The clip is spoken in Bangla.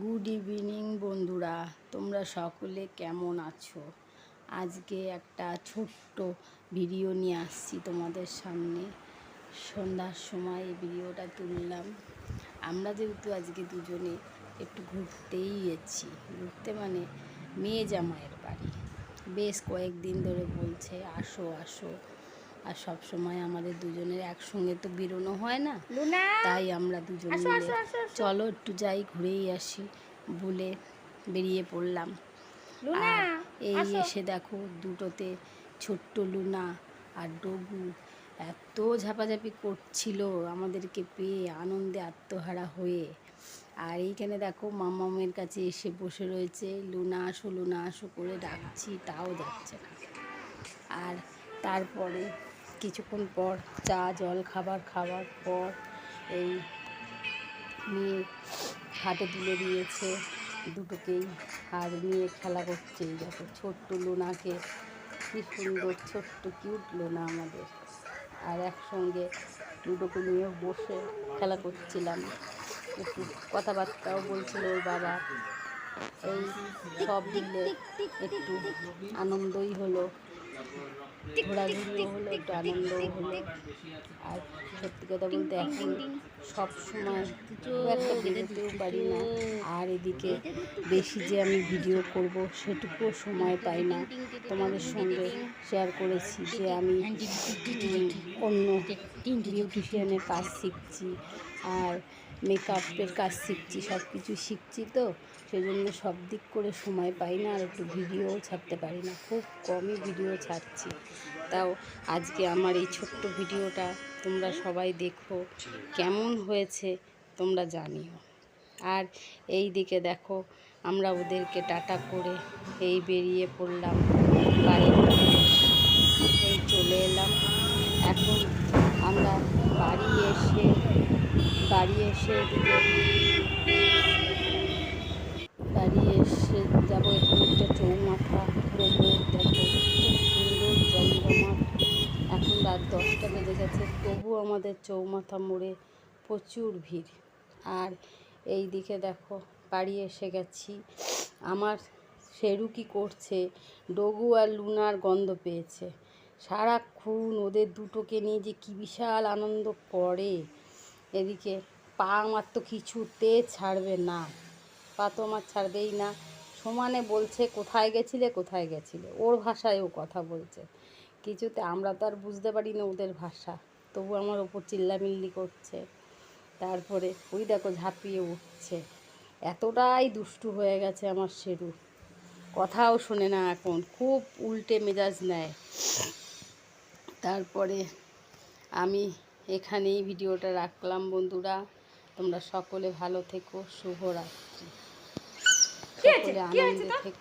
গুড ইভিনিং বন্ধুরা, তোমরা সকলে কেমন আছো? আজকে একটা ছোট্ট ভিডিও নিয়ে আসছি তোমাদের সামনে। সন্ধ্যার সময় এই ভিডিওটা তুললাম। আমরা যেহেতু আজকে দুজনে একটু ঘুরতেই গেছি, ঘুরতে মানে মেয়ে জামাইয়ের বাড়ি। বেশ কয়েকদিন ধরে বলছে আসো আসো, আর সব সময় আমাদের দুজনের একসঙ্গে তো বেরোনো হয় না, তাই আমরা দুজন মিলে চলো একটু যাই ঘুরেই আসি বলে বেরিয়ে পড়লাম। আর এই এসে দেখো দুটোতে ছোট্ট লুনা আর ডগু এত ঝাপাঝাপি করছিল আমাদেরকে পেয়ে, আনন্দে আত্মহারা হয়ে। আর এইখানে দেখো মামামের কাছে এসে বসে রয়েছে। লুনা আসো করে ডাকছি, তাও যাচ্ছে না। আর তারপরে কিছুক্ষণ পর চা জল খাবার পর এই নিয়ে হাতে তুলে দিয়েছে দুটোকেই, আর নিয়ে খেলা করছে। এই দেখো ছোট্ট লুনাকে, কি সুন্দর ছোট্ট কিউট লুনা আমাদের। আর একসঙ্গে দুটোকে নিয়ে বসে খেলা করছিলাম, একটু কথাবার্তাও বলছিল ওর বাবা। এই সব মিলে একটু আনন্দই হলো, ঘোরাঘুরিও হলো, একটু আনন্দও হলো। আর সত্যি কথা বলতে এখন সব সময় খুব একটা বেরোতেও পারি না, আর এদিকে বেশি যে আমি ভিডিও করব সেটুকুও সময় পাই না। তোমাদের সঙ্গে শেয়ার করেছি যে আমি অন্য বিউটিশিয়ানের কাজ শিখছি আর মেকআপের কাজ শিখছি, সব কিছু শিখছি, তো সেই জন্য সব দিক করে সময় পাই না, আর একটু ভিডিওও ছাড়তে পারি না, খুব কমই ভিডিও ছাড়ছি। তাও আজকে আমার এই ছোট্ট ভিডিওটা তোমরা সবাই দেখো, কেমন হয়েছে তোমরা জানিও। আর এই দিকে দেখো আমরা ওদেরকে টাটা করে এই বেরিয়ে পড়লাম বাড়ির উদ্দেশ্যে। এই চলে এলাম। এখন আমরা বাড়ি এসে যাবো। এখানে একটা চৌমাথা প্রভু, দেখো খুব সুন্দর জমজমাট। এখন রাত 10টা বেজে গেছে, তবু আমাদের চৌমাথা মোড়ে প্রচুর ভিড়। আর এই দিকে দেখো বাড়ি এসে গেছি। আমার শেরু কি করছে, ডগু আর লুনার গন্ধ পেয়েছে। সারাক্ষণ ওদের দুটোকে নিয়ে যে কী বিশাল আনন্দ করে। এদিকে পা আমার তো কিছুতে ছাড়বে না, পা তো আমার ছাড়বেই না। সমানে বলছে কোথায় গেছিলে, ওর ভাষায় ও কথা বলছে। কিছুতে আমরা তো আর বুঝতে পারি না ওদের ভাষা, তবু আমার ওপর চিল্লামিল্লি করছে। তারপরে ওই দেখো ঝাঁপিয়ে উঠছে। এতটাই দুষ্টু হয়ে গেছে আমার শেরু, কথাও শোনে না এখন, খুব উল্টে মেজাজ নেয়। তারপরে আমি এখানেই ভিডিওটা রাখলাম বন্ধুরা। তোমরা সকলে ভালো থেকো, শুভরাত্রি, সকলে আনন্দে থেকো।